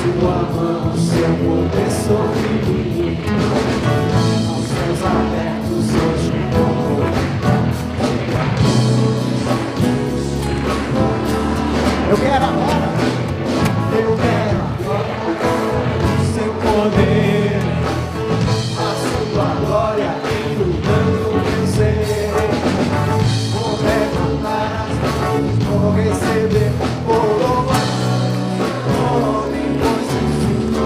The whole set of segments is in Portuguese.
sua mão, seu poder sobre aos céus abertos hoje eu quero agora, eu quero agora seu poder, a sua glória inundando meu ser. Vou levantar as mãos, vou receber, vou louvar o nome, pois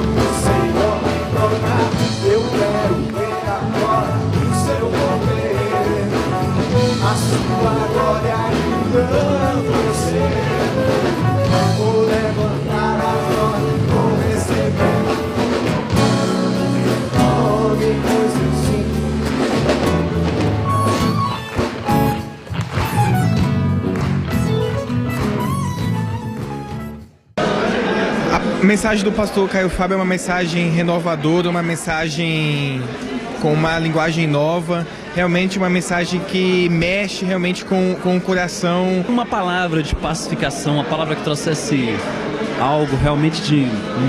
o Senhor me tornar. Eu quero ver agora o seu poder, a sua glória inundando meu ser. Vou levantar as mãos, vou receber o nome, pois o Senhor. A mensagem do pastor Caio Fábio é uma mensagem renovadora, uma mensagem com uma linguagem nova, realmente uma mensagem que mexe realmente com o coração. Uma palavra de pacificação, uma palavra que trouxesse algo realmente de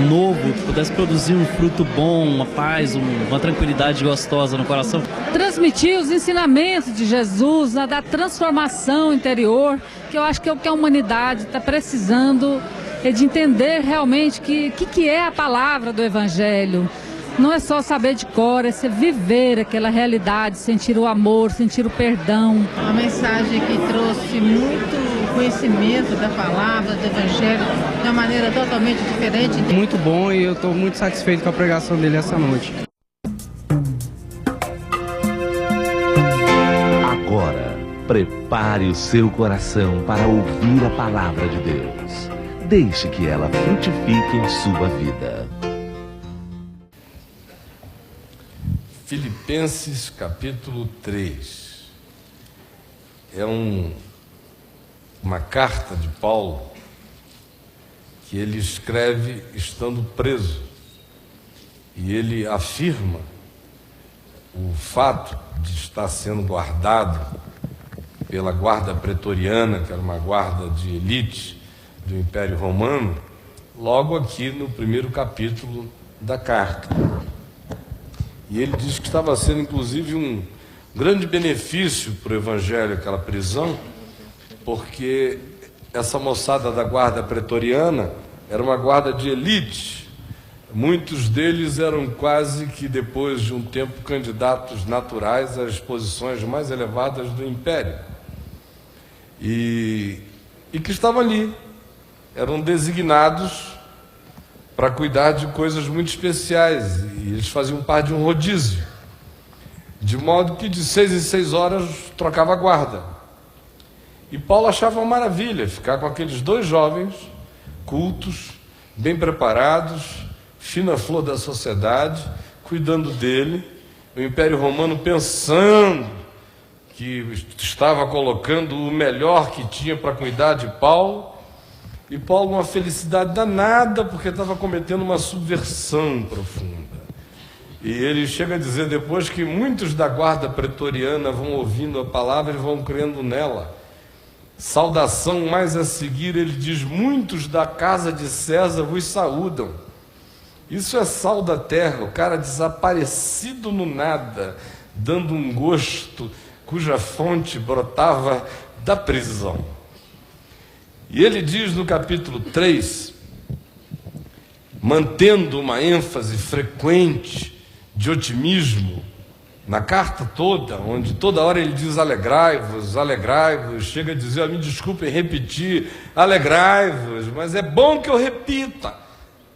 novo, que pudesse produzir um fruto bom, uma paz, uma tranquilidade gostosa no coração. Transmitir os ensinamentos de Jesus, da transformação interior, que eu acho que é o que a humanidade está precisando, é de entender realmente que é a palavra do Evangelho. Não é só saber de cor, é você viver aquela realidade, sentir o amor, sentir o perdão. Uma mensagem que trouxe muito conhecimento da palavra, do Evangelho, de uma maneira totalmente diferente. Muito bom, e eu estou muito satisfeito com a pregação dele essa noite. Agora, prepare o seu coração para ouvir a palavra de Deus. Deixe que ela frutifique em sua vida. Filipenses capítulo 3 é uma carta de Paulo que ele escreve estando preso, e ele afirma o fato de estar sendo guardado pela guarda pretoriana, que era uma guarda de elite do Império Romano, logo aqui no primeiro capítulo da carta. E ele diz que estava sendo inclusive um grande benefício para o Evangelho aquela prisão, porque essa moçada da guarda pretoriana era uma guarda de elite. Muitos deles eram quase que, depois de um tempo, candidatos naturais às posições mais elevadas do Império. E que estavam ali, eram designados para cuidar de coisas muito especiais, e eles faziam parte de um rodízio, de modo que de 6 em 6 horas trocava a guarda. E Paulo achava uma maravilha ficar com aqueles dois jovens, cultos, bem preparados, fina flor da sociedade, cuidando dele, o Império Romano pensando que estava colocando o melhor que tinha para cuidar de Paulo, e Paulo uma felicidade danada, porque estava cometendo uma subversão profunda. E ele chega a dizer depois que muitos da guarda pretoriana vão ouvindo a palavra e vão crendo nela. Saudação mais a seguir, ele diz: muitos da casa de César vos saúdam. Isso é sal da terra, o cara desaparecido no nada, dando um gosto cuja fonte brotava da prisão. E ele diz no capítulo 3, mantendo uma ênfase frequente de otimismo, na carta toda, onde toda hora ele diz alegrai-vos, alegrai-vos, chega a dizer, me desculpem repetir, alegrai-vos, mas é bom que eu repita,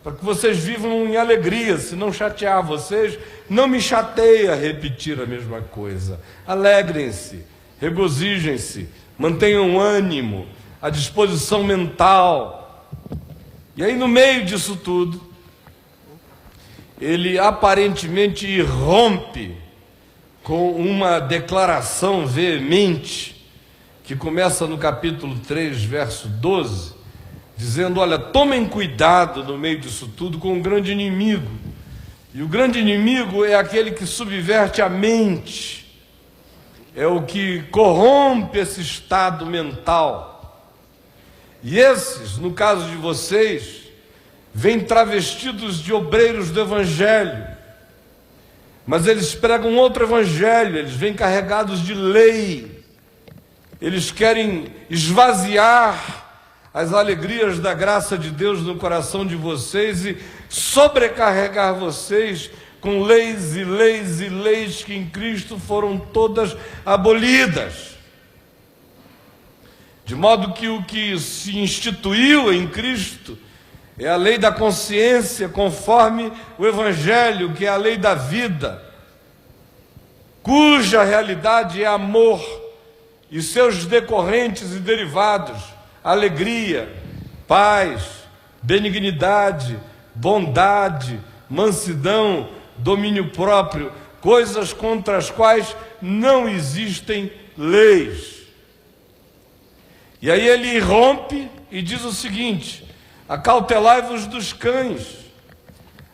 para que vocês vivam em alegria, se não chatear vocês, não me chateia repetir a mesma coisa. Alegrem-se, regozijem-se, mantenham ânimo, a disposição mental. E aí, no meio disso tudo, ele aparentemente irrompe com uma declaração veemente, que começa no capítulo 3, verso 12, dizendo, olha, tomem cuidado no meio disso tudo com um grande inimigo. E o grande inimigo é aquele que subverte a mente, é o que corrompe esse estado mental. E esses, no caso de vocês, vêm travestidos de obreiros do Evangelho, mas eles pregam outro Evangelho, eles vêm carregados de lei, eles querem esvaziar as alegrias da graça de Deus no coração de vocês e sobrecarregar vocês com leis e leis e leis que em Cristo foram todas abolidas. De modo que o que se instituiu em Cristo é a lei da consciência, conforme o Evangelho, que é a lei da vida, cuja realidade é amor e seus decorrentes e derivados, alegria, paz, benignidade, bondade, mansidão, domínio próprio, coisas contra as quais não existem leis. E aí ele rompe e diz o seguinte: acautelai-vos dos cães,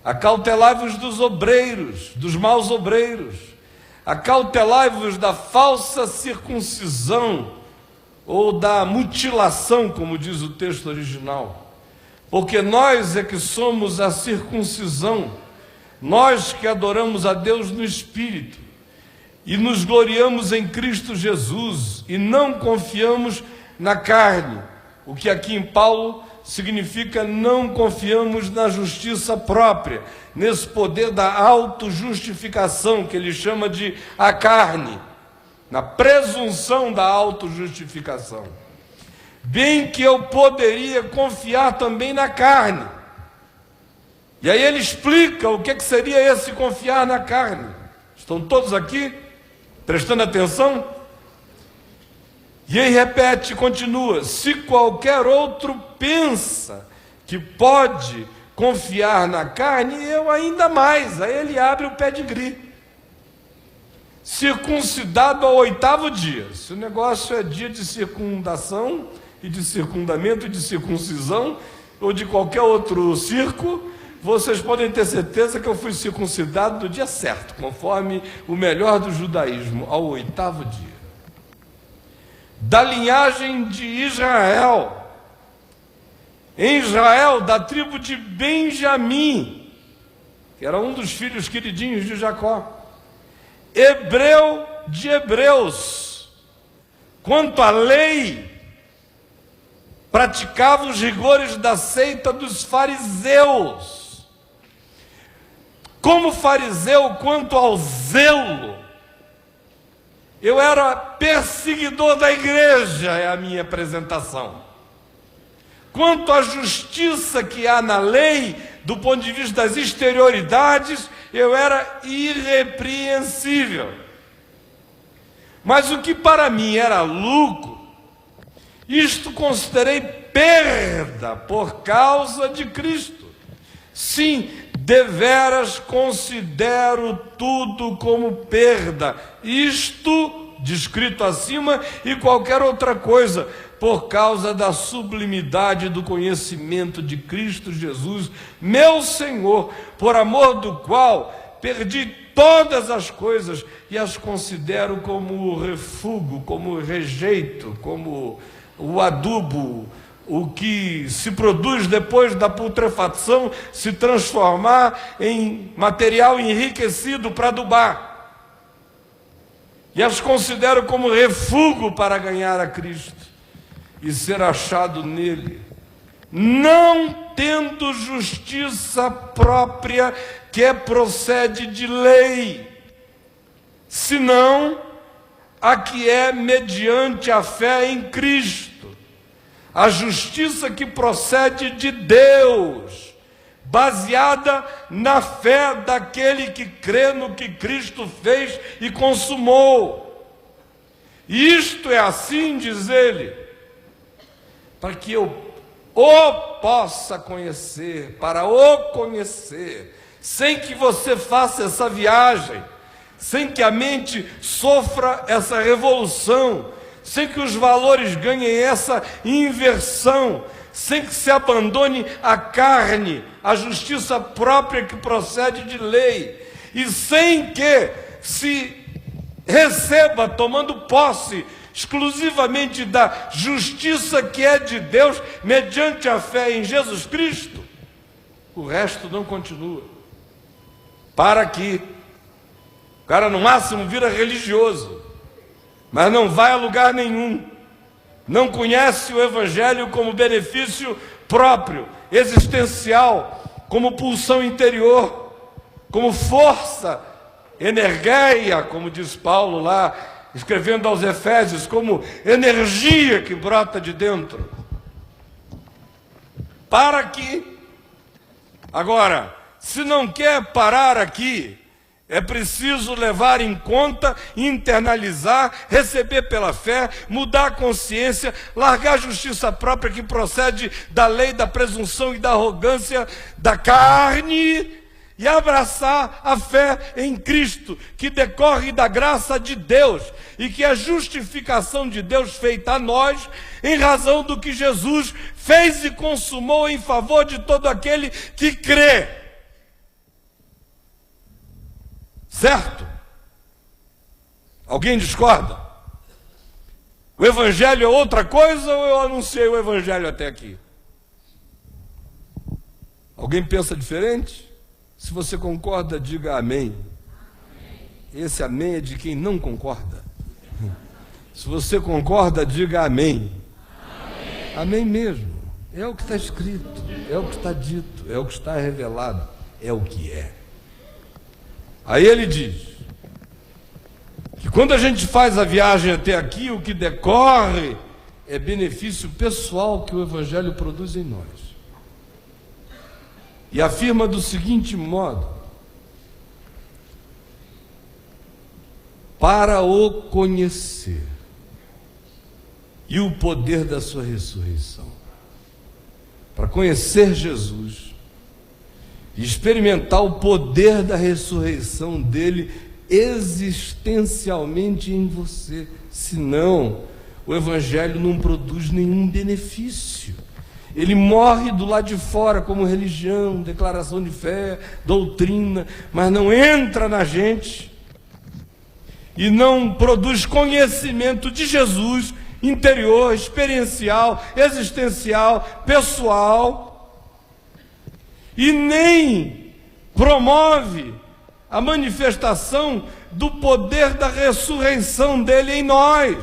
acautelai-vos dos obreiros, dos maus obreiros, acautelai-vos da falsa circuncisão, ou da mutilação, como diz o texto original, porque nós é que somos a circuncisão, nós que adoramos a Deus no Espírito, e nos gloriamos em Cristo Jesus, e não confiamos na carne, o que aqui em Paulo significa não confiamos na justiça própria, nesse poder da autojustificação, que ele chama de a carne, na presunção da autojustificação. Bem que eu poderia confiar também na carne. E aí ele explica o que seria esse confiar na carne. Estão todos aqui prestando atenção? E aí repete, continua: se qualquer outro pensa que pode confiar na carne, eu ainda mais. Aí ele abre o pedigree. Circuncidado ao 8º dia. Se o negócio é dia de circundação e de circundamento e de circuncisão, ou de qualquer outro circo, vocês podem ter certeza que eu fui circuncidado no dia certo, conforme o melhor do judaísmo, ao 8º dia. Da linhagem de Israel, em Israel, da tribo de Benjamim, que era um dos filhos queridinhos de Jacó, hebreu de hebreus, quanto à lei, praticava os rigores da seita dos fariseus. Como fariseu, quanto ao zelo, eu era perseguidor da igreja, é a minha apresentação. Quanto à justiça que há na lei, do ponto de vista das exterioridades, eu era irrepreensível. Mas o que para mim era lucro, isto considerei perda por causa de Cristo. Sim, deveras considero tudo como perda, isto descrito acima e qualquer outra coisa, por causa da sublimidade do conhecimento de Cristo Jesus, meu Senhor, por amor do qual perdi todas as coisas e as considero como refúgio, como rejeito, como o adubo, o que se produz depois da putrefação se transformar em material enriquecido para adubar. E as considero como refúgio para ganhar a Cristo e ser achado nele, não tendo justiça própria que procede de lei, senão a que é mediante a fé em Cristo, a justiça que procede de Deus, baseada na fé daquele que crê no que Cristo fez e consumou. Isto é assim, diz ele, para que eu o possa conhecer, para o conhecer, sem que você faça essa viagem, sem que a mente sofra essa revolução, sem que os valores ganhem essa inversão, sem que se abandone a carne, a justiça própria que procede de lei, e sem que se receba, tomando posse exclusivamente da justiça que é de Deus, mediante a fé em Jesus Cristo. o resto não continua. Para aqui. O cara no máximo vira religioso, mas não vai a lugar nenhum. Não conhece o Evangelho como benefício próprio, existencial, como pulsão interior, como força, energia, como diz Paulo lá, escrevendo aos Efésios, como energia que brota de dentro. Para aqui. Agora, se não quer parar aqui, é preciso levar em conta, internalizar, receber pela fé, mudar a consciência, largar a justiça própria que procede da lei, da presunção e da arrogância da carne e abraçar a fé em Cristo, que decorre da graça de Deus e que é a justificação de Deus feita a nós em razão do que Jesus fez e consumou em favor de todo aquele que crê. Certo? Alguém discorda? O Evangelho é outra coisa ou eu anunciei o Evangelho até aqui? Alguém pensa diferente? Se você concorda, diga amém. Esse amém é de quem não concorda. Se você concorda, diga amém. Amém mesmo. É o que está escrito, é o que está dito, é o que está revelado, é o que é. Aí ele diz que quando a gente faz a viagem até aqui, o que decorre é benefício pessoal que o Evangelho produz em nós. E afirma do seguinte modo: para o conhecer e o poder da sua ressurreição. Para conhecer Jesus e experimentar o poder da ressurreição dele existencialmente em você. Senão, o Evangelho não produz nenhum benefício. Ele morre do lado de fora como religião, declaração de fé, doutrina, mas não entra na gente e não produz conhecimento de Jesus interior, experiencial, existencial, pessoal, e nem promove a manifestação do poder da ressurreição dele em nós,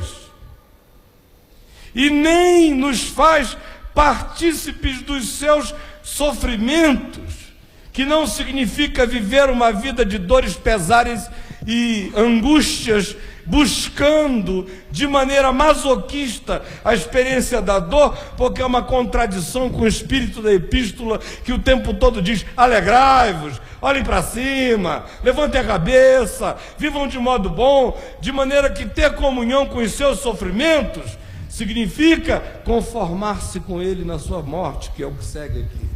e nem nos faz partícipes dos seus sofrimentos, que não significa viver uma vida de dores, pesares e angústias, buscando de maneira masoquista a experiência da dor, porque é uma contradição com o espírito da epístola, que o tempo todo diz: alegrai-vos, olhem para cima, levantem a cabeça, vivam de modo bom, de maneira que ter comunhão com os seus sofrimentos significa conformar-se com ele na sua morte, que é o que segue aqui.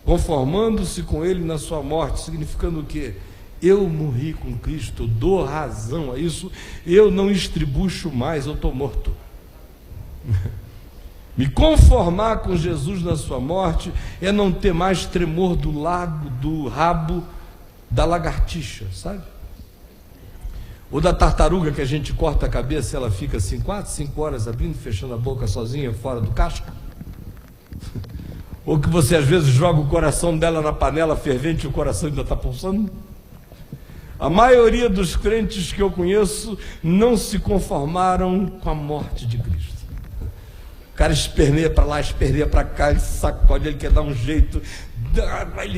Conformando-se com ele na sua morte, significando o quê? Eu morri com Cristo, eu dou razão a isso, eu não estribucho mais, eu estou morto. Me conformar com Jesus na sua morte é não ter mais tremor do rabo da lagartixa, sabe? Ou da tartaruga que a gente corta a cabeça e ela fica assim 4, 5 horas abrindo e fechando a boca sozinha fora do casco. Ou que você às vezes joga o coração dela na panela fervente e o coração ainda está pulsando. A maioria dos crentes que eu conheço não se conformaram com a morte de Cristo. O cara esperneia para lá, esperneia para cá, ele sacode, ele quer dar um jeito.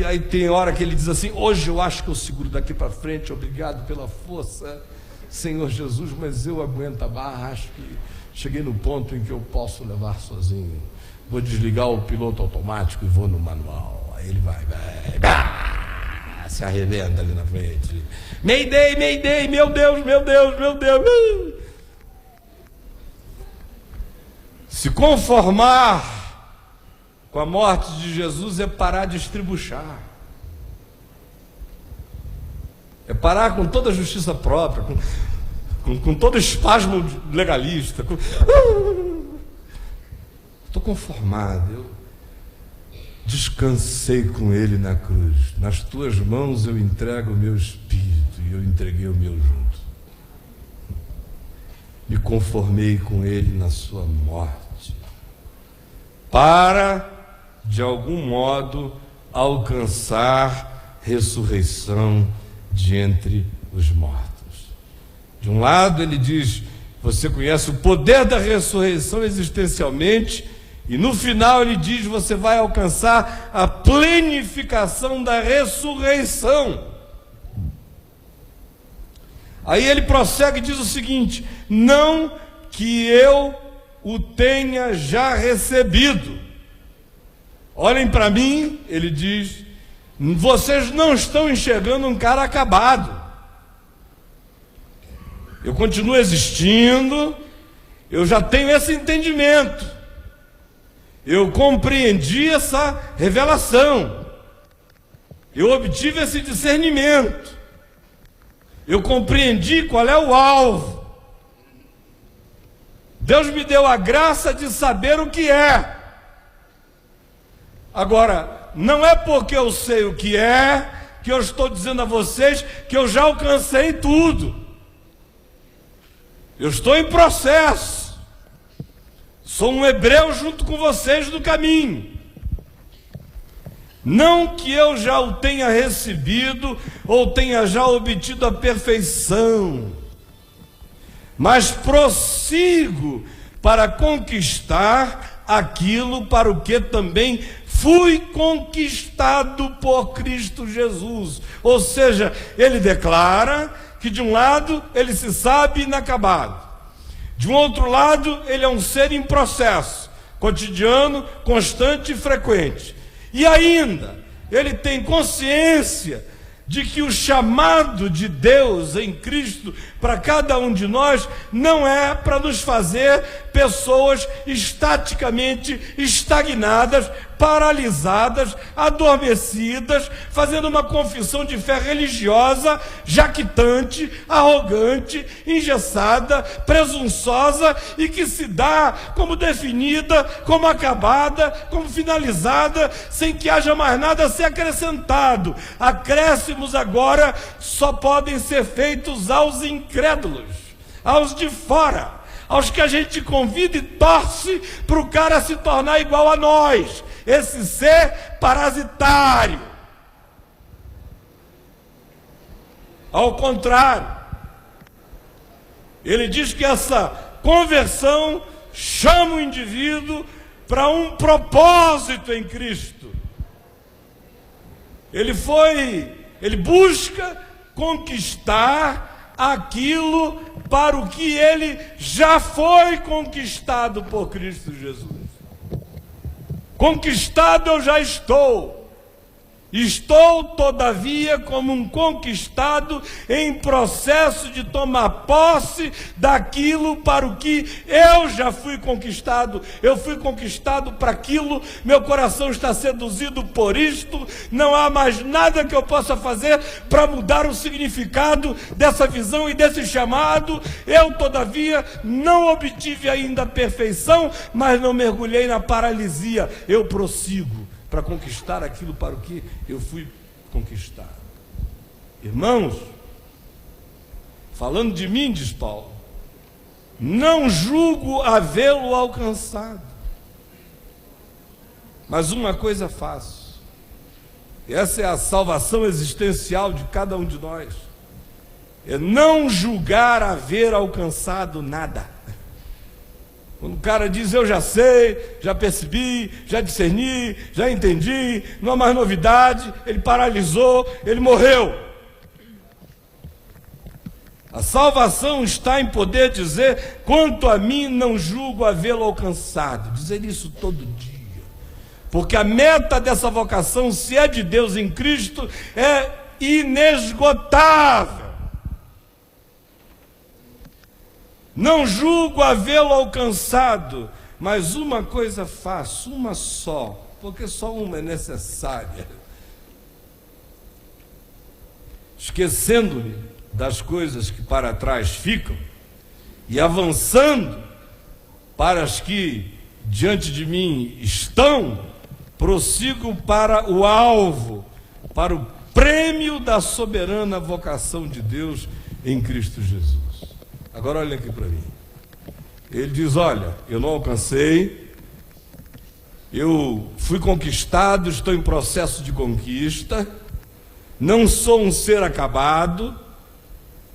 Aí tem hora que ele diz assim: hoje eu acho que eu seguro daqui para frente, obrigado pela força, Senhor Jesus, mas eu aguento a barra, acho que cheguei no ponto em que eu posso levar sozinho. Vou desligar o piloto automático e vou no manual. Aí ele vai, se arrebenta ali na frente. Mayday, Mayday, meu Deus, meu Deus, meu Deus. Se conformar com a morte de Jesus é parar de estribuchar. É parar com toda a justiça própria, com todo espasmo legalista. Estou conformado, eu descansei com ele na cruz. Nas tuas mãos eu entrego o meu espírito, e eu entreguei o meu junto. Me conformei com ele na sua morte, para, de algum modo, alcançar ressurreição de entre os mortos. De um lado ele diz, você conhece o poder da ressurreição existencialmente, e no final ele diz, você vai alcançar a plenificação da ressurreição. Aí ele prossegue e diz o seguinte, não que eu o tenha já recebido. Olhem para mim, ele diz, vocês não estão enxergando um cara acabado. Eu continuo existindo, eu já tenho esse entendimento, eu compreendi essa revelação, eu obtive esse discernimento, eu compreendi qual é o alvo. Deus me deu a graça de saber o que é. Agora, não é porque eu sei o que é, que eu estou dizendo a vocês que eu já alcancei tudo. Eu estou em processo. Sou um hebreu junto com vocês no caminho. Não que eu já o tenha recebido ou tenha já obtido a perfeição, mas prossigo para conquistar aquilo para o que também fui conquistado por Cristo Jesus. Ou seja, ele declara que de um lado ele se sabe inacabado, de um outro lado ele é um ser em processo, cotidiano, constante e frequente. E ainda, ele tem consciência de que o chamado de Deus em Cristo para cada um de nós não é para nos fazer pessoas estaticamente estagnadas, paralisadas, adormecidas, fazendo uma confissão de fé religiosa, jactante, arrogante, engessada, presunçosa e que se dá como definida, como acabada, como finalizada, sem que haja mais nada a ser acrescentado. Acréscimos agora só podem ser feitos aos incrédulos, aos de fora, aos que a gente convida e torce para o cara se tornar igual a nós, esse ser parasitário. Ao contrário, ele diz que essa conversão chama o indivíduo para um propósito em Cristo. Ele busca conquistar aquilo para o que ele já foi conquistado por Cristo Jesus. Conquistado eu já estou. Estou, todavia, como um conquistado em processo de tomar posse daquilo para o que eu já fui conquistado. Eu fui conquistado para aquilo, meu coração está seduzido por isto, não há mais nada que eu possa fazer para mudar o significado dessa visão e desse chamado. Eu, todavia, não obtive ainda a perfeição, mas não mergulhei na paralisia. Eu prossigo para conquistar aquilo para o que eu fui conquistado. Irmãos, falando de mim, diz Paulo, não julgo havê-lo alcançado, mas uma coisa faço. Essa é a salvação existencial de cada um de nós, é não julgar haver alcançado nada. Quando o cara diz, eu já sei, já percebi, já discerni, já entendi, não há mais novidade, ele paralisou, ele morreu. A salvação está em poder dizer, quanto a mim não julgo havê-lo alcançado. Dizer isso todo dia. Porque a meta dessa vocação, se é de Deus em Cristo, é inesgotável. Não julgo havê-lo alcançado, mas uma coisa faço, uma só, porque só uma é necessária. Esquecendo-me das coisas que para trás ficam e avançando para as que diante de mim estão, prossigo para o alvo, para o prêmio da soberana vocação de Deus em Cristo Jesus. Agora olhem aqui para mim. Ele diz, olha, eu não alcancei, Eu fui conquistado, estou em processo de conquista, não sou um ser acabado,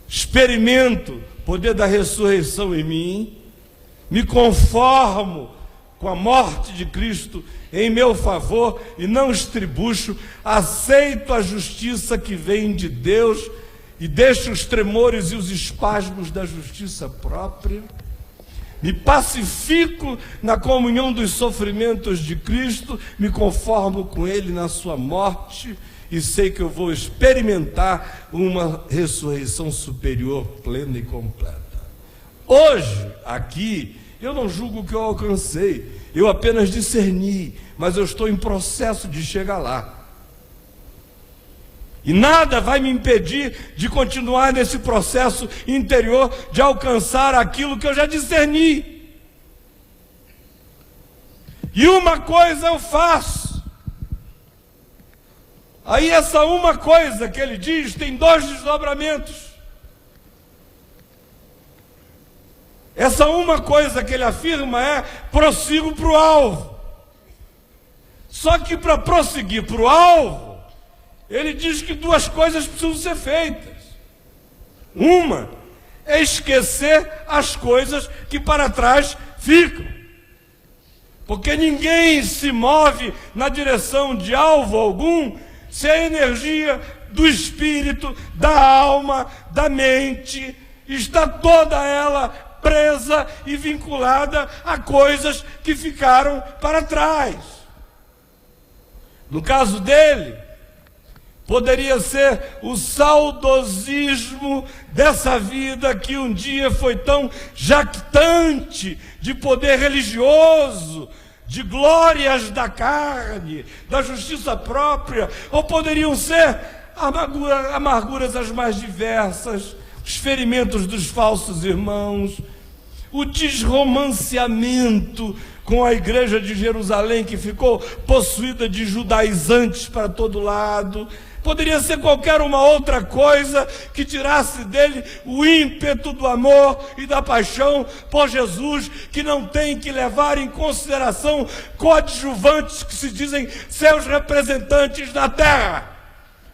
experimento o poder da ressurreição em mim, me conformo com a morte de Cristo em meu favor e não estribucho, aceito a justiça que vem de Deus e deixo os tremores e os espasmos da justiça própria, me pacifico na comunhão dos sofrimentos de Cristo, me conformo com Ele na sua morte e sei que eu vou experimentar uma ressurreição superior, plena e completa. Hoje, aqui, eu não julgo que eu alcancei, eu apenas discerni, mas eu estou em processo de chegar lá. E nada vai me impedir de continuar nesse processo interior de alcançar aquilo que eu já discerni. E uma coisa eu faço. Aí essa uma coisa que ele diz tem dois desdobramentos. Essa uma coisa que ele afirma é: prossigo para o alvo. Só que para prosseguir para o alvo, ele diz que duas coisas precisam ser feitas. Uma é esquecer as coisas que para trás ficam. Porque ninguém se move na direção de alvo algum se a energia do espírito, da alma, da mente, está toda ela presa e vinculada a coisas que ficaram para trás. No caso dele, poderia ser o saudosismo dessa vida que um dia foi tão jactante de poder religioso, de glórias da carne, da justiça própria, ou poderiam ser amarguras as mais diversas, os ferimentos dos falsos irmãos, o desromanceamento com a igreja de Jerusalém, que ficou possuída de judaizantes para todo lado. Poderia ser qualquer uma outra coisa que tirasse dele o ímpeto do amor e da paixão por Jesus, que não tem que levar em consideração coadjuvantes que se dizem seus representantes na terra.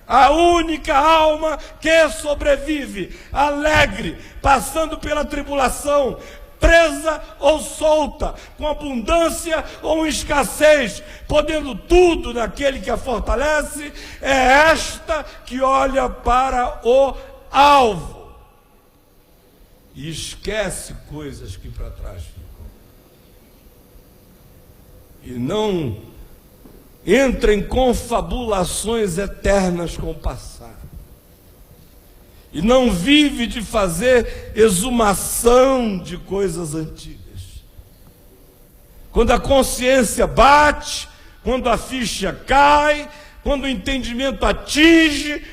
A única alma que sobrevive, alegre, passando pela tribulação, presa ou solta, com abundância ou escassez, podendo tudo naquele que a fortalece, é esta que olha para o alvo e esquece coisas que para trás ficam. E não entra em confabulações eternas com o passado. E não vive de fazer exumação de coisas antigas. Quando a consciência bate, quando a ficha cai, quando o entendimento atinge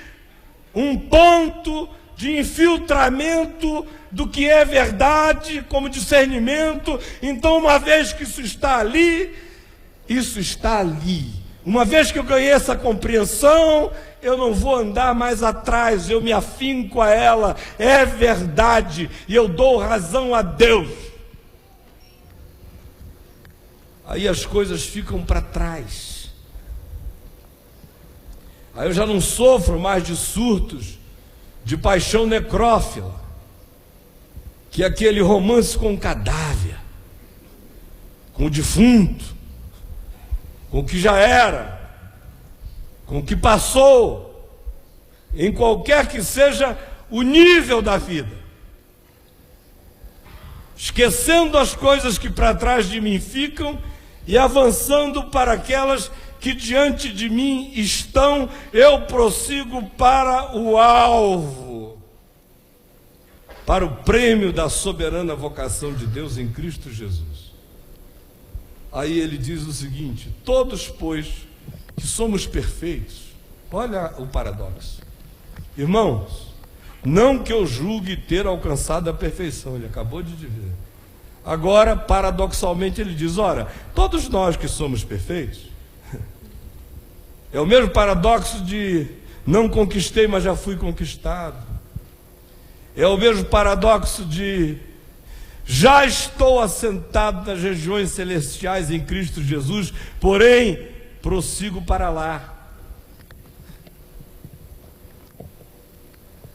um ponto de infiltramento do que é verdade como discernimento, então uma vez que isso está ali, isso está ali. Uma vez que eu ganhei essa compreensão, eu não vou andar mais atrás, eu me afinco a ela, é verdade, e eu dou razão a Deus. Aí as coisas ficam para trás. Aí eu já não sofro mais de surtos de paixão necrófila, que é aquele romance com o cadáver, com o defunto, com o que já era, com o que passou, em qualquer que seja o nível da vida. Esquecendo as coisas que para trás de mim ficam e avançando para aquelas que diante de mim estão, eu prossigo para o alvo, para o prêmio da soberana vocação de Deus em Cristo Jesus. Aí ele diz o seguinte: todos, pois, que somos perfeitos. Olha o paradoxo. Irmãos, não que eu julgue ter alcançado a perfeição, ele acabou de dizer. Agora, paradoxalmente, ele diz: ora, todos nós que somos perfeitos. É o mesmo paradoxo de não conquistei, mas já fui conquistado. É o mesmo paradoxo de Já estou assentado nas regiões celestiais em Cristo Jesus, porém, prossigo para lá.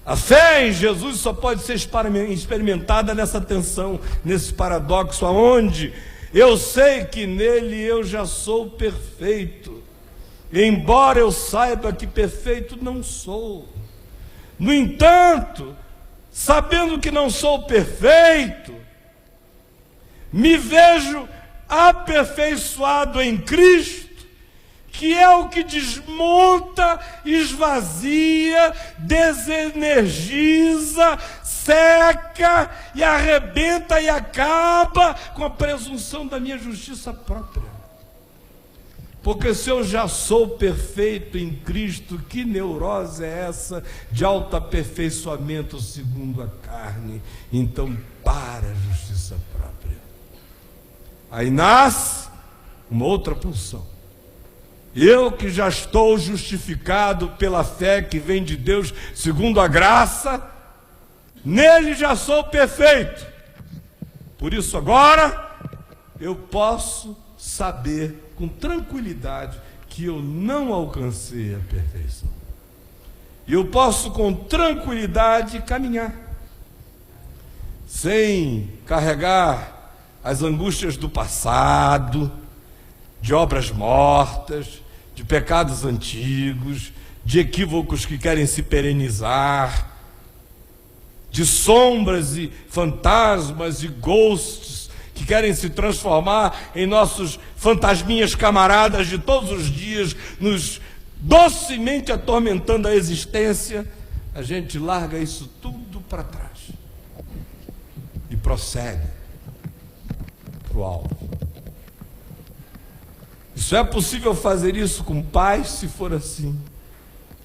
A fé em Jesus só pode ser experimentada nessa tensão, nesse paradoxo, aonde eu sei que nele eu já sou perfeito, embora eu saiba que perfeito não sou. No entanto, sabendo que não sou perfeito, me vejo aperfeiçoado em Cristo, que é o que desmonta, esvazia, desenergiza, seca e arrebenta e acaba com a presunção da minha justiça própria. Porque se eu já sou perfeito em Cristo, que neurose é essa de autoaperfeiçoamento segundo a carne? Então, para a justiça própria. Aí nasce uma outra pulsão. Eu que já estou justificado pela fé que vem de Deus segundo a graça, nele já sou perfeito. Por isso agora eu posso saber com tranquilidade que eu não alcancei a perfeição. E eu posso com tranquilidade caminhar, sem carregar as angústias do passado, de obras mortas, de pecados antigos, de equívocos que querem se perenizar, de sombras e fantasmas e ghosts que querem se transformar em nossos fantasminhas camaradas de todos os dias, nos docemente atormentando a existência. A gente larga isso tudo para trás e prossegue para o alvo. Só é possível fazer isso com paz se for assim.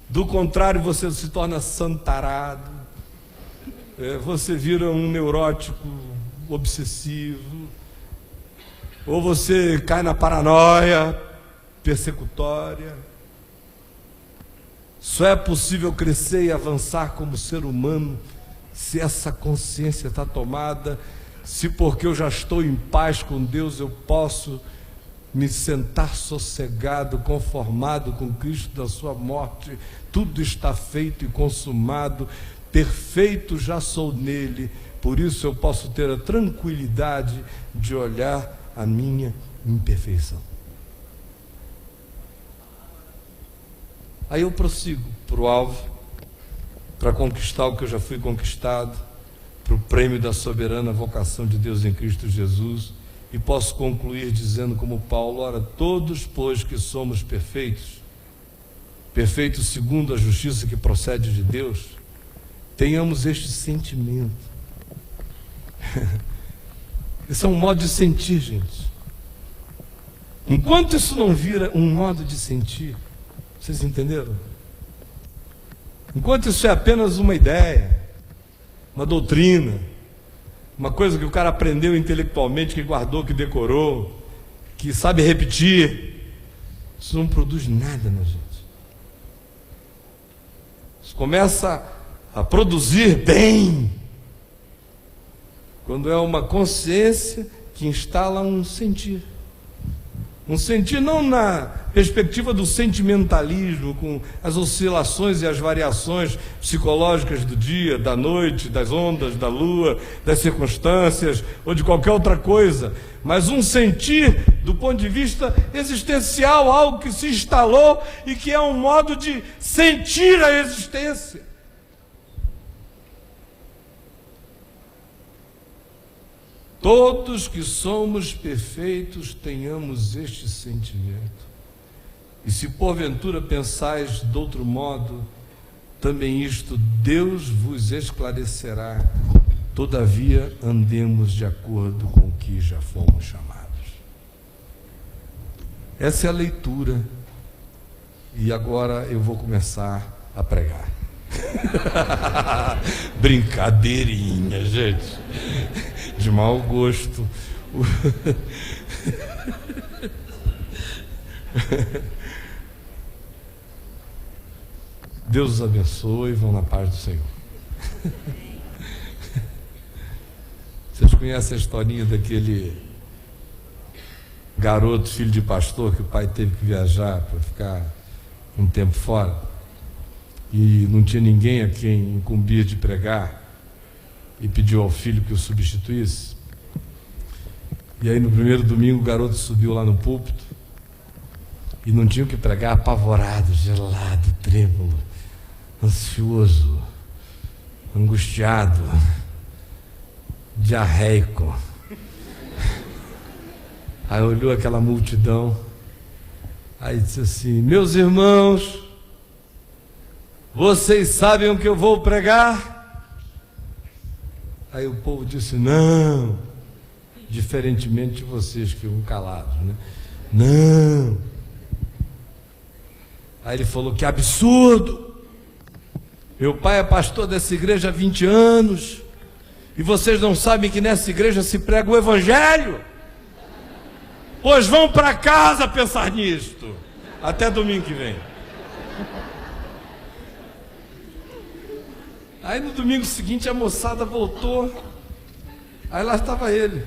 Do contrário, você se torna santarado, você vira um neurótico obsessivo, ou você cai na paranoia persecutória. Só é possível crescer e avançar como ser humano se essa consciência está tomada, se porque eu já estou em paz com Deus eu posso me sentar sossegado, conformado com Cristo da sua morte. Tudo está feito e consumado, perfeito já sou nele, por isso eu posso ter a tranquilidade de olhar a minha imperfeição. Aí eu prossigo para o alvo, para conquistar o que eu já fui conquistado, para o prêmio da soberana vocação de Deus em Cristo Jesus. E posso concluir dizendo como Paulo: ora, todos, pois que somos perfeitos, perfeitos segundo a justiça que procede de Deus, tenhamos este sentimento. Esse é um modo de sentir, gente. Enquanto isso não vira um modo de sentir, vocês entenderam? Enquanto isso é apenas uma ideia, uma doutrina, uma coisa que o cara aprendeu intelectualmente, que guardou, que decorou, que sabe repetir, isso não produz nada na gente. Isso começa a produzir bem quando é uma consciência que instala um sentir. Um sentir não na perspectiva do sentimentalismo, com as oscilações e as variações psicológicas do dia, da noite, das ondas, da lua, das circunstâncias ou de qualquer outra coisa, mas um sentir do ponto de vista existencial, algo que se instalou e que é um modo de sentir a existência. Todos que somos perfeitos tenhamos este sentimento. E se porventura pensais de outro modo, também isto Deus vos esclarecerá. Todavia andemos de acordo com o que já fomos chamados. Essa é a leitura. E agora eu vou começar a pregar. Brincadeirinha, gente, de mau gosto. Deus os abençoe e vão na paz do Senhor. Vocês conhecem a historinha daquele garoto, filho de pastor, que o pai teve que viajar para ficar um tempo fora e não tinha ninguém a quem incumbir de pregar e pediu ao filho que o substituísse. E aí no primeiro domingo o garoto subiu lá no púlpito e não tinha o que pregar, apavorado, gelado, trêmulo, ansioso, angustiado, diarreico. Aí olhou aquela multidão, aí disse assim: meus irmãos, vocês sabem o que eu vou pregar? Aí o povo disse: não, diferentemente de vocês que ficam calados, né? Não. Aí ele falou: que absurdo, meu pai é pastor dessa igreja há 20 anos e vocês não sabem que nessa igreja se prega o evangelho? Pois vão para casa pensar nisto. Até domingo que vem. Aí no domingo seguinte a moçada voltou. Aí lá estava ele.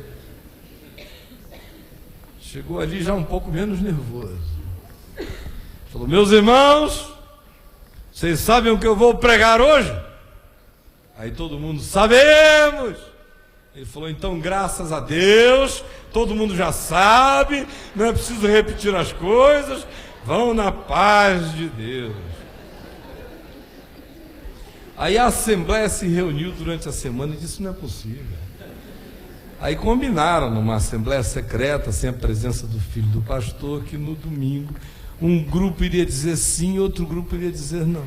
Chegou ali já um pouco menos nervoso. Falou: meus irmãos, vocês sabem o que eu vou pregar hoje? Aí todo mundo: sabemos. Ele falou: então, graças a Deus, todo mundo já sabe, não é preciso repetir as coisas, vão na paz de Deus. Aí a assembleia se reuniu durante a semana e disse: não é possível. Aí combinaram numa assembleia secreta, sem a presença do filho do pastor, que no domingo um grupo iria dizer sim, outro grupo iria dizer não.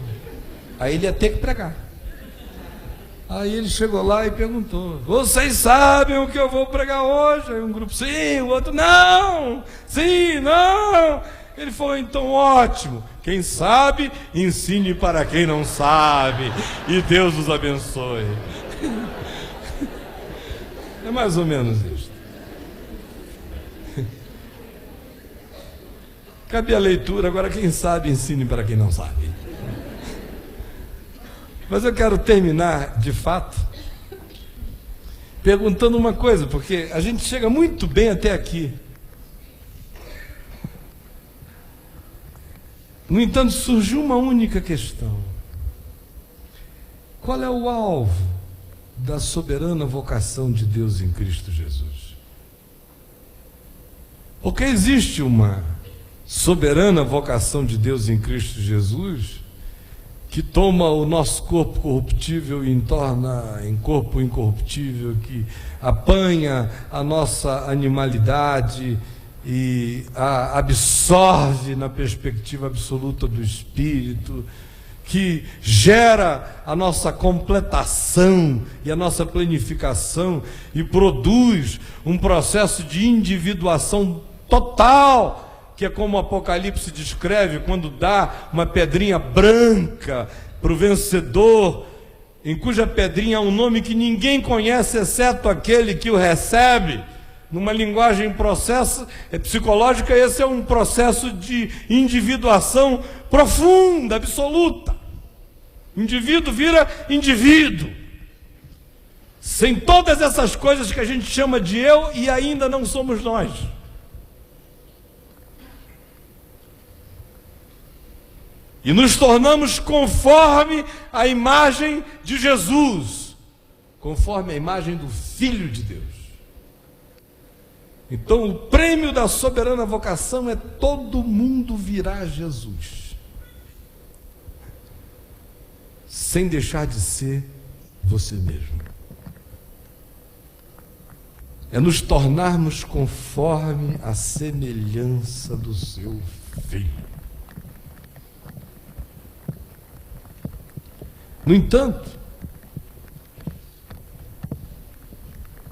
Aí ele ia ter que pregar. Aí ele chegou lá e perguntou: vocês sabem o que eu vou pregar hoje? Aí um grupo: sim, o outro: não, sim, não. Ele falou: então ótimo, quem sabe, ensine para quem não sabe, e Deus os abençoe. É mais ou menos isso. Cabe a leitura, agora quem sabe, ensine para quem não sabe. Mas eu quero terminar, de fato, perguntando uma coisa, porque a gente chega muito bem até aqui. No entanto, surgiu uma única questão: qual é o alvo da soberana vocação de Deus em Cristo Jesus? Porque existe uma soberana vocação de Deus em Cristo Jesus que toma o nosso corpo corruptível e torna em corpo incorruptível, que apanha a nossa animalidade e a absorve na perspectiva absoluta do Espírito, que gera a nossa completação e a nossa planificação e produz um processo de individuação total, que é como o Apocalipse descreve, quando dá uma pedrinha branca para o vencedor, em cuja pedrinha há um nome que ninguém conhece, exceto aquele que o recebe. Numa linguagem psicológica, esse é um processo de individuação profunda, absoluta. O indivíduo vira indivíduo, sem todas essas coisas que a gente chama de eu, e ainda não somos nós. E nos tornamos conforme a imagem de Jesus, conforme a imagem do Filho de Deus. Então o prêmio da soberana vocação é todo mundo virar Jesus, sem deixar de ser você mesmo. É nos tornarmos conforme a semelhança do seu Filho. No entanto,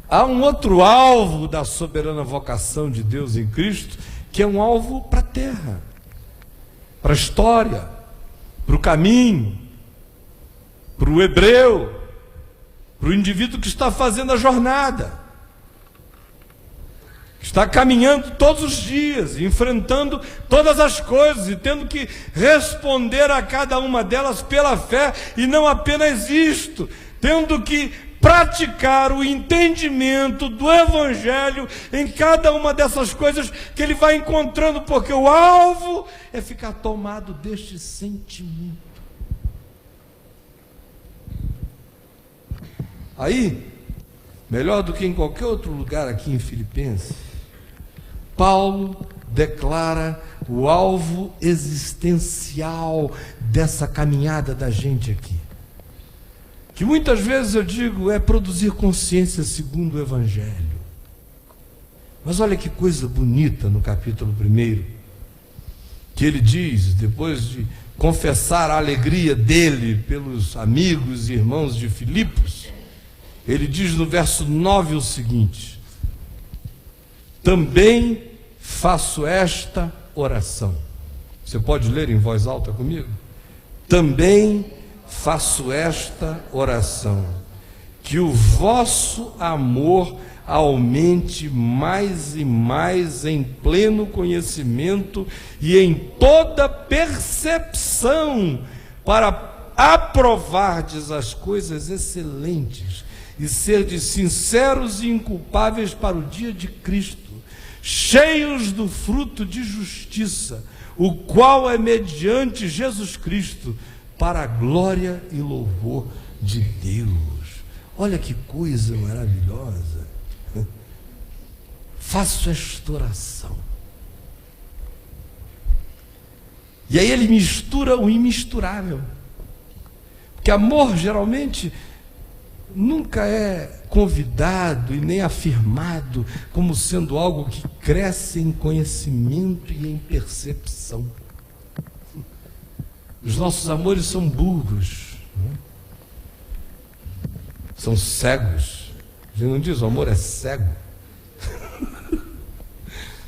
há um outro alvo da soberana vocação de Deus em Cristo, que é um alvo para a terra, para a história, para o caminho, para o hebreu, para o indivíduo que está fazendo a jornada, que está caminhando todos os dias, enfrentando todas as coisas e tendo que responder a cada uma delas pela fé, e não apenas isto, tendo que praticar o entendimento do Evangelho em cada uma dessas coisas que ele vai encontrando, porque o alvo é ficar tomado deste sentimento. Aí, melhor do que em qualquer outro lugar aqui em Filipenses, Paulo declara o alvo existencial dessa caminhada da gente aqui, que muitas vezes eu digo é produzir consciência segundo o Evangelho. Mas olha que coisa bonita no capítulo 1, que ele diz, depois de confessar a alegria dele pelos amigos e irmãos de Filipos, ele diz no verso 9 o seguinte: também faço esta oração. Você pode ler em voz alta comigo? Também faço esta oração, que o vosso amor aumente mais e mais em pleno conhecimento e em toda percepção, para aprovardes as coisas excelentes e serdes sinceros e inculpáveis para o dia de Cristo, cheios do fruto de justiça, o qual é mediante Jesus Cristo, para a glória e louvor de Deus. Olha que coisa maravilhosa. Faço esta oração. E aí ele mistura o imisturável. Porque amor geralmente nunca é convidado e nem afirmado como sendo algo que cresce em conhecimento e em percepção. Os nossos amores são burros, são cegos. A gente não diz o amor é cego,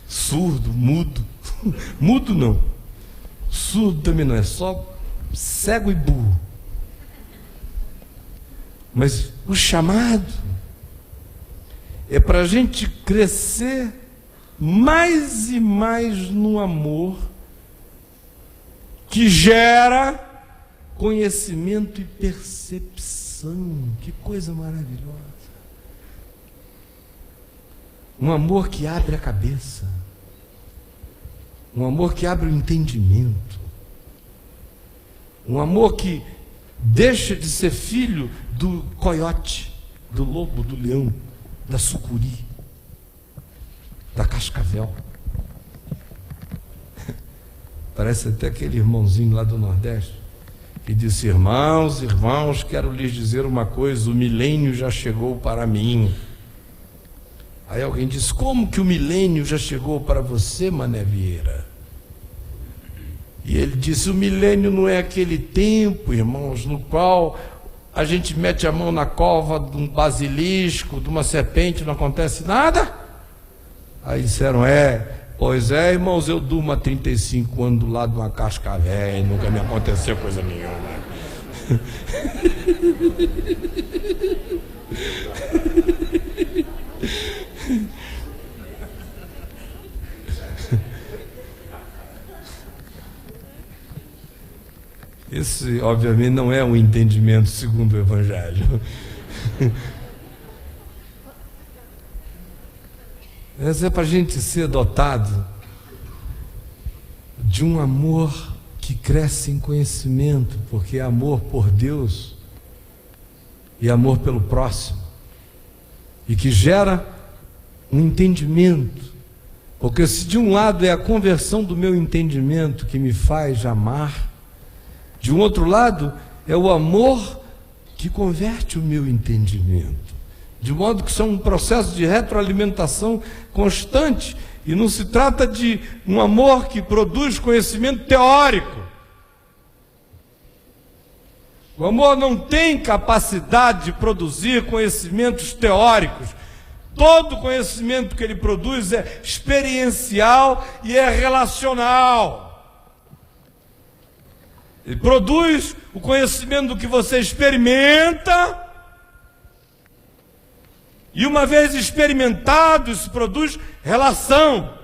surdo, mudo. Mudo não, surdo também não, é só cego e burro. Mas o chamado é para a gente crescer mais e mais no amor que gera conhecimento e percepção. Que coisa maravilhosa. Um amor que abre a cabeça, um amor que abre o entendimento, um amor que deixa de ser filho do coiote, do lobo, do leão, da sucuri, da cascavel. Parece até aquele irmãozinho lá do Nordeste que disse: irmãos, quero lhes dizer uma coisa, o milênio já chegou para mim. Aí alguém disse: como que o milênio já chegou para você, Mané Vieira? E ele disse: o milênio não é aquele tempo, irmãos, no qual a gente mete a mão na cova de um basilisco, de uma serpente, não acontece nada? Aí disseram: pois é, irmãos, eu durmo há 35 anos do lado de uma cascavel e nunca me aconteceu coisa nenhuma. Esse, obviamente, não é um entendimento segundo o Evangelho. Essa é para a gente ser dotado de um amor que cresce em conhecimento, porque é amor por Deus e amor pelo próximo, e que gera um entendimento, porque se de um lado é a conversão do meu entendimento que me faz amar, de um outro lado é o amor que converte o meu entendimento. De modo que são um processo de retroalimentação constante, e não se trata de um amor que produz conhecimento teórico. O amor não tem capacidade de produzir conhecimentos teóricos. Todo conhecimento que ele produz é experiencial e é relacional. Ele produz o conhecimento do que você experimenta, e uma vez experimentado, isso produz relação,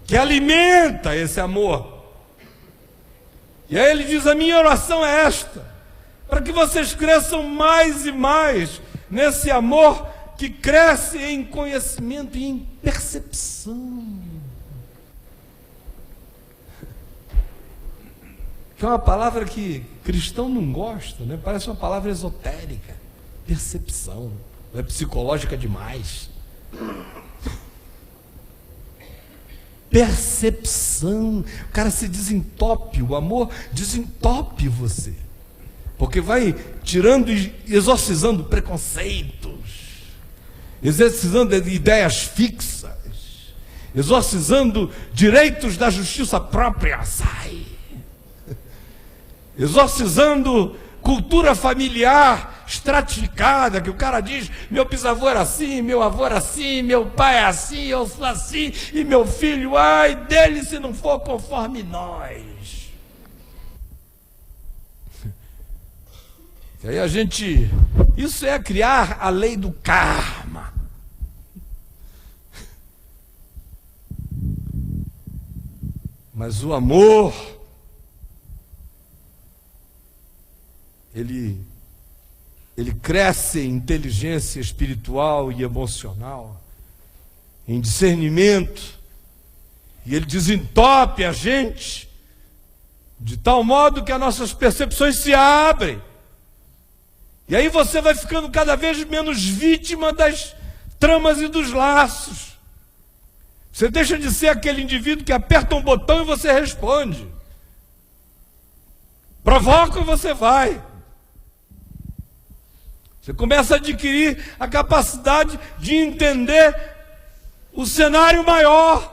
que alimenta esse amor. E aí ele diz: a minha oração é esta, para que vocês cresçam mais e mais nesse amor que cresce em conhecimento e em percepção. Que é uma palavra que cristão não gosta, né? Parece uma palavra esotérica. Percepção. É psicológica demais. Percepção. O cara se desentope, o amor desentope você. Porque vai tirando e exorcizando preconceitos, exorcizando ideias fixas, exorcizando direitos da justiça própria, sai. Exorcizando cultura familiar estratificada, que o cara diz, meu bisavô era assim, meu avô era assim, meu pai é assim, eu sou assim, e meu filho, ai dele se não for conforme nós. E aí isso é criar a lei do karma. Mas o amor, ele cresce em inteligência espiritual e emocional, em discernimento, e ele desentope a gente, de tal modo que as nossas percepções se abrem. E aí você vai ficando cada vez menos vítima das tramas e dos laços. Você deixa de ser aquele indivíduo que aperta um botão e você responde. Provoca e você vai. Você começa a adquirir a capacidade de entender o cenário maior.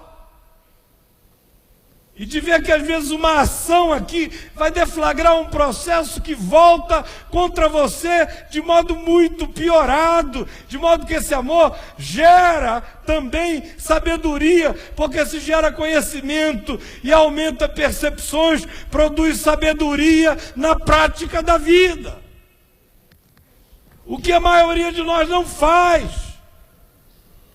E de ver que às vezes uma ação aqui vai deflagrar um processo que volta contra você de modo muito piorado, de modo que esse amor gera também sabedoria, porque se gera conhecimento e aumenta percepções, produz sabedoria na prática da vida. O que a maioria de nós não faz.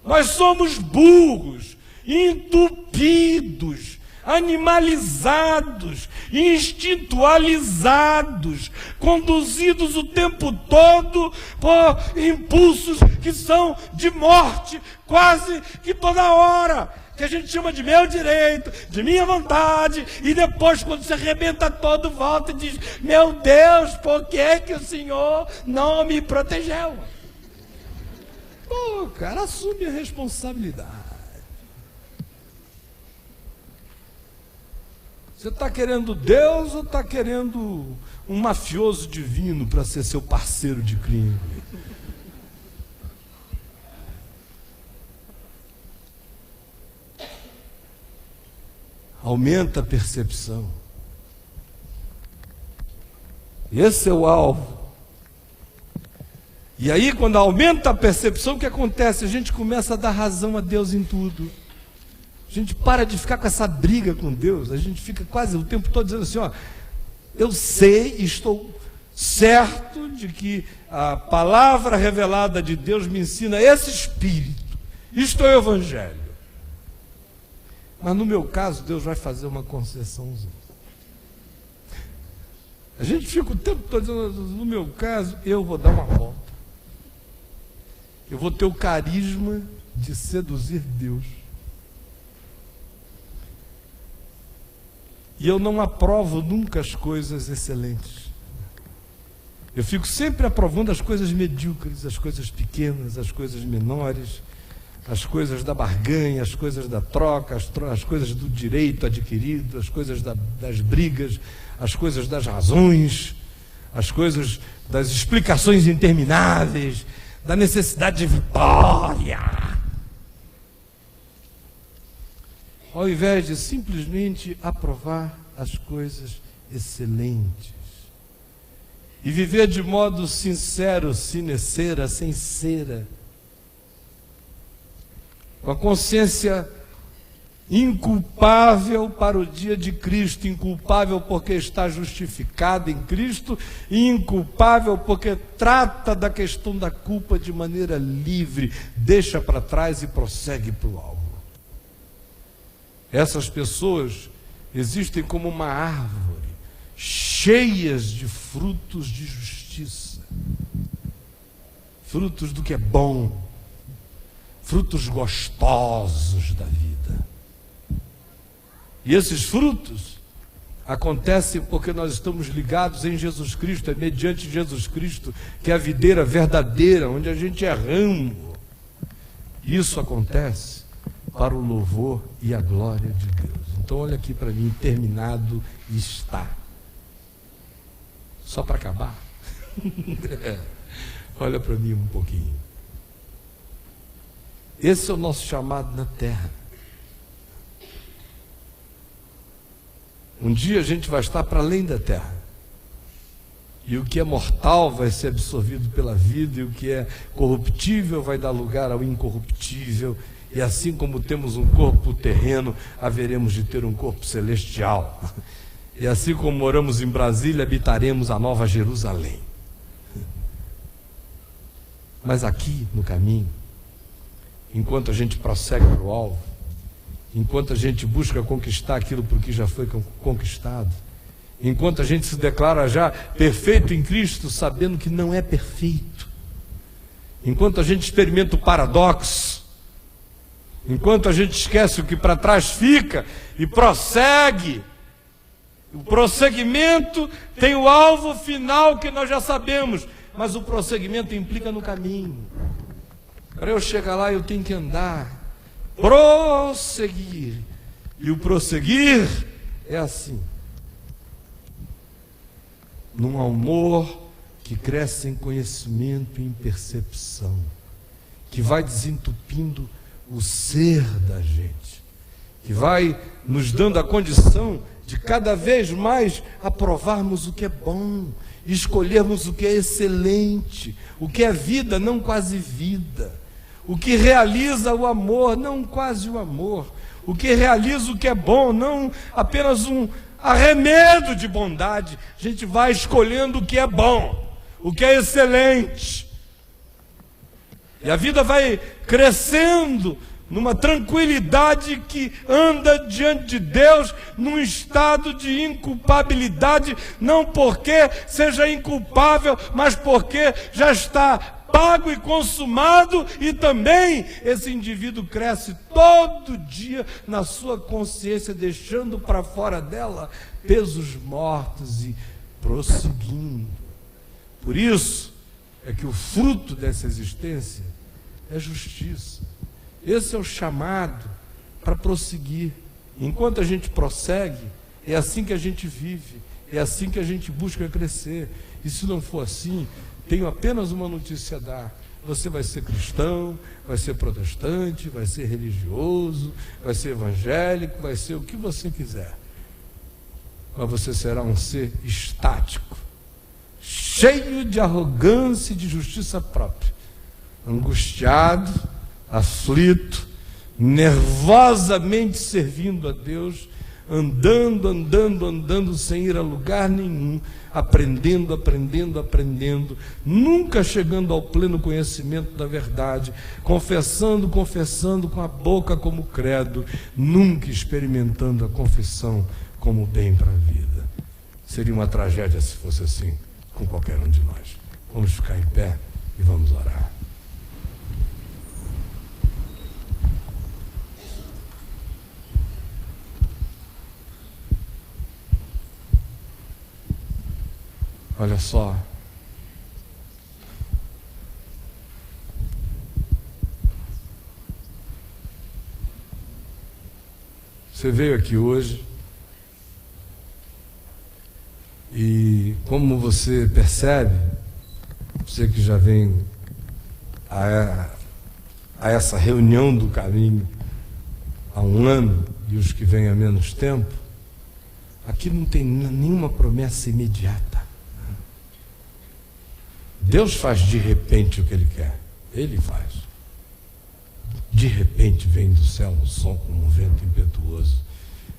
Nós somos burros, entupidos, animalizados, instintualizados, conduzidos o tempo todo por impulsos que são de morte, quase que toda hora, que a gente chama de meu direito, de minha vontade, e depois quando se arrebenta todo, volta e diz, meu Deus, por que que o Senhor não me protegeu? Pô, cara, assume a responsabilidade. Você está querendo Deus ou está querendo um mafioso divino para ser seu parceiro de crime? Aumenta a percepção. Esse é o alvo. E aí, quando aumenta a percepção, o que acontece? A gente começa a dar razão a Deus em tudo. A gente para de ficar com essa briga com Deus. A gente fica quase o tempo todo dizendo assim, ó, eu sei e estou certo de que a palavra revelada de Deus me ensina esse espírito. Isto é o Evangelho. Mas no meu caso, Deus vai fazer uma concessãozinha. A gente fica o tempo todo dizendo, no meu caso, eu vou dar uma volta. Eu vou ter o carisma de seduzir Deus. E eu não aprovo nunca as coisas excelentes. Eu fico sempre aprovando as coisas medíocres, as coisas pequenas, as coisas menores, as coisas da barganha, as coisas da troca, as coisas do direito adquirido, as coisas das brigas, as coisas das razões, as coisas das explicações intermináveis, da necessidade de vitória. Ao invés de simplesmente aprovar as coisas excelentes e viver de modo sincero, sine cera, sem cera, com a consciência inculpável para o dia de Cristo, inculpável porque está justificado em Cristo e inculpável porque trata da questão da culpa de maneira livre, deixa para trás e prossegue para o alvo. Essas pessoas existem como uma árvore cheias de frutos de justiça, frutos do que é bom, frutos gostosos da vida. E esses frutos acontecem porque nós estamos ligados em Jesus Cristo, é mediante Jesus Cristo que é a videira verdadeira, onde a gente é ramo. Isso acontece para o louvor e a glória de Deus. Então olha aqui para mim, terminado está. Só para acabar. Olha para mim um pouquinho. Esse é o nosso chamado na terra. Um dia a gente vai estar para além da terra. E o que é mortal vai ser absorvido pela vida, e o que é corruptível vai dar lugar ao incorruptível. E assim como temos um corpo terreno, haveremos de ter um corpo celestial. E assim como moramos em Brasília, habitaremos a Nova Jerusalém. Mas aqui no caminho, enquanto a gente prossegue para o alvo, enquanto a gente busca conquistar aquilo por que já foi conquistado, enquanto a gente se declara já perfeito em Cristo, sabendo que não é perfeito, enquanto a gente experimenta o paradoxo, enquanto a gente esquece o que para trás fica e prossegue, o prosseguimento tem o alvo final que nós já sabemos, mas o prosseguimento implica no caminho. Para eu chegar lá eu tenho que andar, prosseguir. E o prosseguir é assim, num amor que cresce em conhecimento e em percepção, que vai desentupindo o ser da gente, que vai nos dando a condição de cada vez mais aprovarmos o que é bom, escolhermos o que é excelente, o que é vida, não quase vida, o que realiza o amor, não quase o amor, o que realiza o que é bom, não apenas um arremedo de bondade. A gente vai escolhendo o que é bom, o que é excelente, e a vida vai crescendo numa tranquilidade que anda diante de Deus num estado de inculpabilidade, não porque seja inculpável, mas porque já está pago e consumado. E também esse indivíduo cresce todo dia na sua consciência, deixando para fora dela pesos mortos e prosseguindo. Por isso é que o fruto dessa existência é justiça. Esse é o chamado para prosseguir. Enquanto a gente prossegue, é assim que a gente vive, é assim que a gente busca crescer. E se não for assim, tenho apenas uma notícia a dar: você vai ser cristão, vai ser protestante, vai ser religioso, vai ser evangélico, vai ser o que você quiser, mas você será um ser estático, cheio de arrogância e de justiça própria, angustiado, aflito, nervosamente servindo a Deus, andando sem ir a lugar nenhum, aprendendo, nunca chegando ao pleno conhecimento da verdade, confessando com a boca como credo, nunca experimentando a confissão como bem para a vida. Seria uma tragédia se fosse assim com qualquer um de nós. Vamos ficar em pé e vamos orar. Olha só, você veio aqui hoje e, como você percebe, você que já vem a essa reunião do caminho há um ano e os que vêm há menos tempo, aqui não tem nenhuma promessa imediata. Deus faz de repente o que Ele quer. Ele faz. De repente vem do céu um som como um vento impetuoso.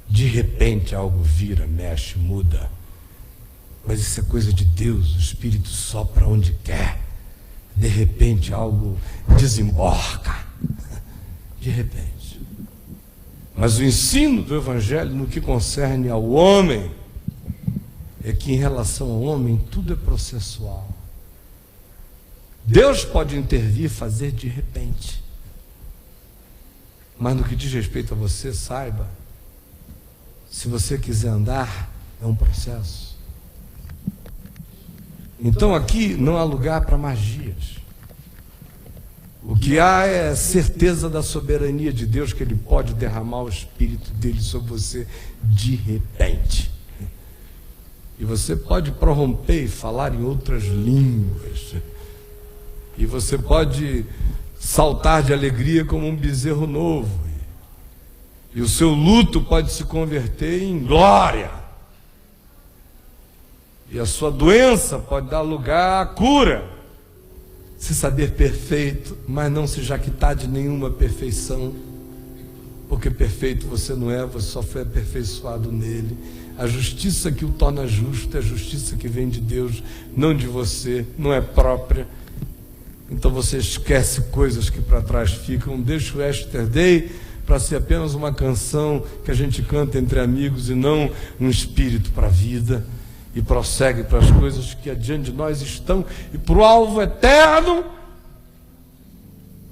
De repente algo vira, mexe, muda. Mas isso é coisa de Deus. O Espírito sopra onde quer. De repente algo desemborca. De repente. Mas o ensino do Evangelho no que concerne ao homem é que em relação ao homem tudo é processual. Deus pode intervir, fazer de repente. Mas no que diz respeito a você, saiba, se você quiser andar, é um processo. Então aqui não há lugar para magias. O que há é certeza da soberania de Deus, que Ele pode derramar o Espírito dele sobre você de repente. E você pode prorromper e falar em outras línguas. E você pode saltar de alegria como um bezerro novo. E o seu luto pode se converter em glória. E a sua doença pode dar lugar à cura. Se saber perfeito, mas não se jactar de nenhuma perfeição. Porque perfeito você não é, você só foi aperfeiçoado nele. A justiça que o torna justo é a justiça que vem de Deus, não de você, não é própria. Então você esquece coisas que para trás ficam. Deixa o Yesterday para ser apenas uma canção que a gente canta entre amigos e não um espírito para a vida. E prossegue para as coisas que adiante de nós estão e para o alvo eterno,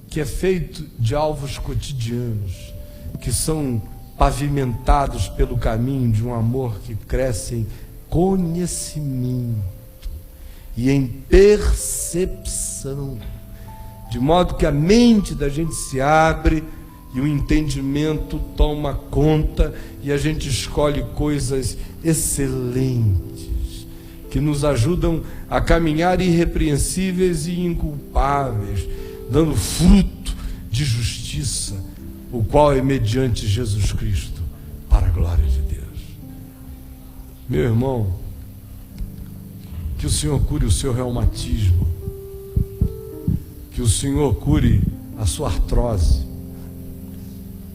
que é feito de alvos cotidianos, que são pavimentados pelo caminho de um amor que cresce em conhecimento e em percepção, de modo que a mente da gente se abre e o entendimento toma conta e a gente escolhe coisas excelentes que nos ajudam a caminhar irrepreensíveis e inculpáveis, dando fruto de justiça, o qual é mediante Jesus Cristo, para a glória de Deus. Meu irmão, que o Senhor cure o seu reumatismo, que o Senhor cure a sua artrose,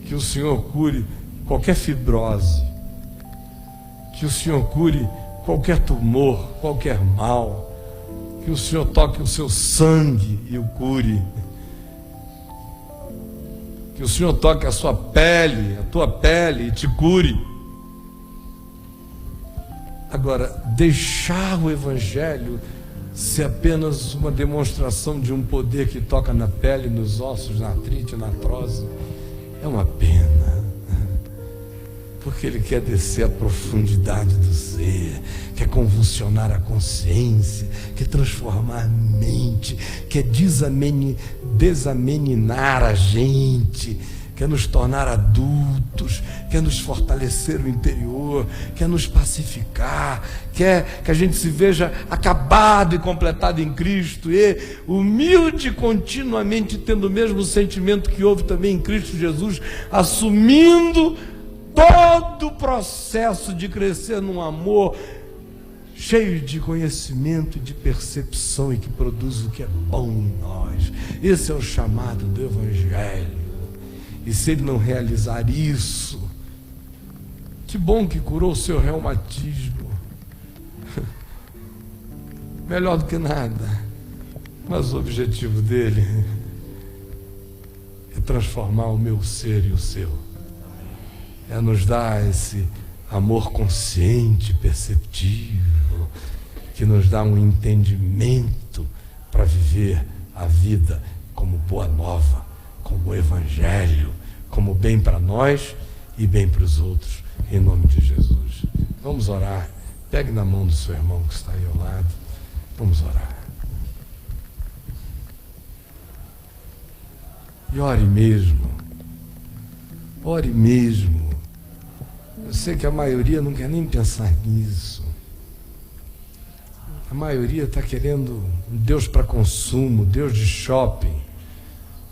que o Senhor cure qualquer fibrose, que o Senhor cure qualquer tumor, qualquer mal, que o Senhor toque o seu sangue e o cure, que o Senhor toque a sua pele, a tua pele e te cure. Agora, deixar o Evangelho ser apenas uma demonstração de um poder que toca na pele, nos ossos, na artrite, na artrose, é uma pena. Porque ele quer descer à profundidade do ser, quer convulsionar a consciência, quer transformar a mente, quer desameninar a gente, quer nos tornar adultos, quer nos fortalecer o interior, quer nos pacificar, quer que a gente se veja acabado e completado em Cristo, e humilde continuamente, tendo o mesmo sentimento que houve também em Cristo Jesus, assumindo todo o processo de crescer num amor cheio de conhecimento e de percepção e que produz o que é bom em nós. Esse é o chamado do Evangelho. E se ele não realizar isso, que bom que curou o seu reumatismo. Melhor do que nada. Mas o objetivo dele é transformar o meu ser e o seu. É nos dar esse amor consciente, perceptível, que nos dá um entendimento para viver a vida como boa nova, como Evangelho, como bem para nós e bem para os outros, em nome de Jesus. Vamos orar. Pegue na mão do seu irmão que está aí ao lado. Vamos orar. E ore mesmo. Ore mesmo. Eu sei que a maioria não quer nem pensar nisso. A maioria está querendo um Deus para consumo, Deus de shopping,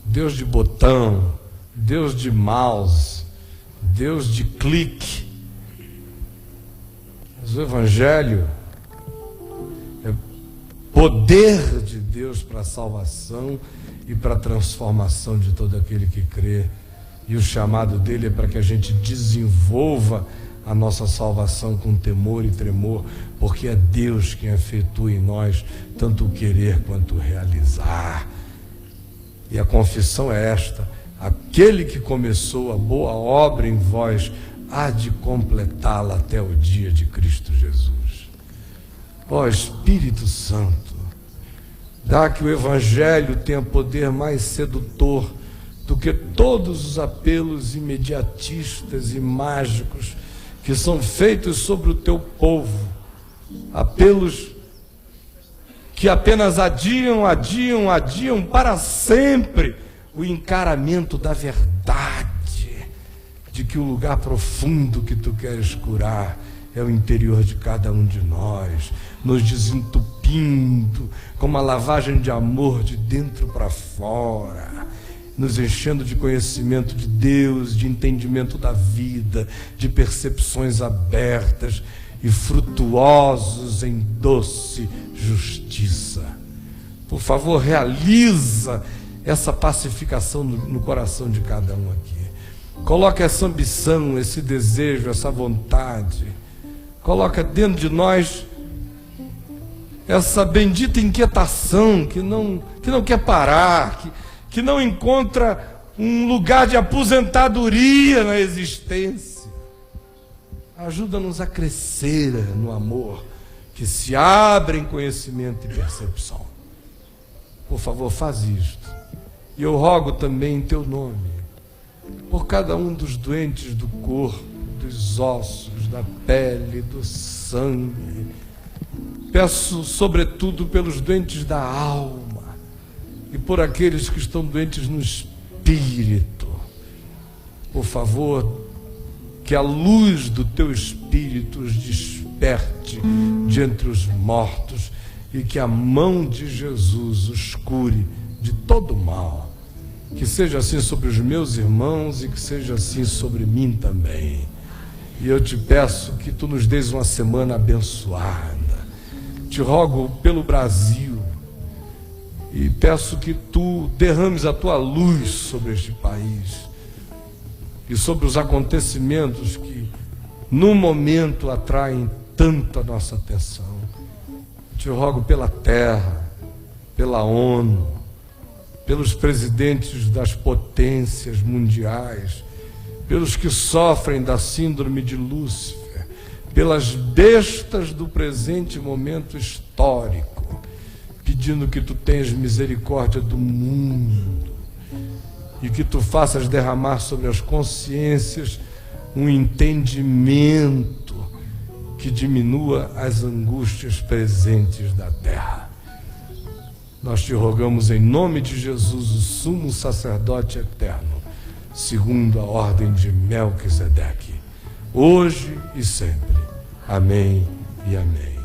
Deus de botão, Deus de mouse, Deus de clique. Mas o Evangelho é poder de Deus para a salvação e para a transformação de todo aquele que crê. E o chamado dele é para que a gente desenvolva a nossa salvação com temor e tremor, porque é Deus quem efetua em nós tanto o querer quanto o realizar. E a confissão é esta: aquele que começou a boa obra em vós há de completá-la até o dia de Cristo Jesus. Ó Espírito Santo, dá que o Evangelho tenha poder mais sedutor do que todos os apelos imediatistas e mágicos que são feitos sobre o teu povo, apelos que apenas adiam para sempre o encaramento da verdade, de que o lugar profundo que tu queres curar é o interior de cada um de nós, nos desentupindo com uma lavagem de amor de dentro para fora, nos enchendo de conhecimento de Deus, de entendimento da vida, de percepções abertas e frutuosos em doce justiça. Por favor, realiza essa pacificação no coração de cada um aqui. Coloca essa ambição, esse desejo, essa vontade. Coloca dentro de nós essa bendita inquietação que não quer parar, que não encontra um lugar de aposentadoria na existência. Ajuda-nos a crescer no amor, que se abre em conhecimento e percepção. Por favor, faz isto. E eu rogo também em teu nome, por cada um dos doentes do corpo, dos ossos, da pele, do sangue. Peço, sobretudo, pelos doentes da alma e por aqueles que estão doentes no espírito. Por favor, que a luz do teu espírito os desperte de entre os mortos e que a mão de Jesus os cure de todo mal. Que seja assim sobre os meus irmãos e que seja assim sobre mim também. E eu te peço que tu nos dês uma semana abençoada. Te rogo pelo Brasil e peço que tu derrames a tua luz sobre este país e sobre os acontecimentos que no momento atraem tanto a nossa atenção. Te rogo pela terra, pela ONU, pelos presidentes das potências mundiais, pelos que sofrem da síndrome de Lúcifer, pelas bestas do presente momento histórico, pedindo que tu tenhas misericórdia do mundo e que tu faças derramar sobre as consciências um entendimento que diminua as angústias presentes da terra. Nós te rogamos em nome de Jesus, o sumo sacerdote eterno, segundo a ordem de Melquisedeque, hoje e sempre. Amém e amém.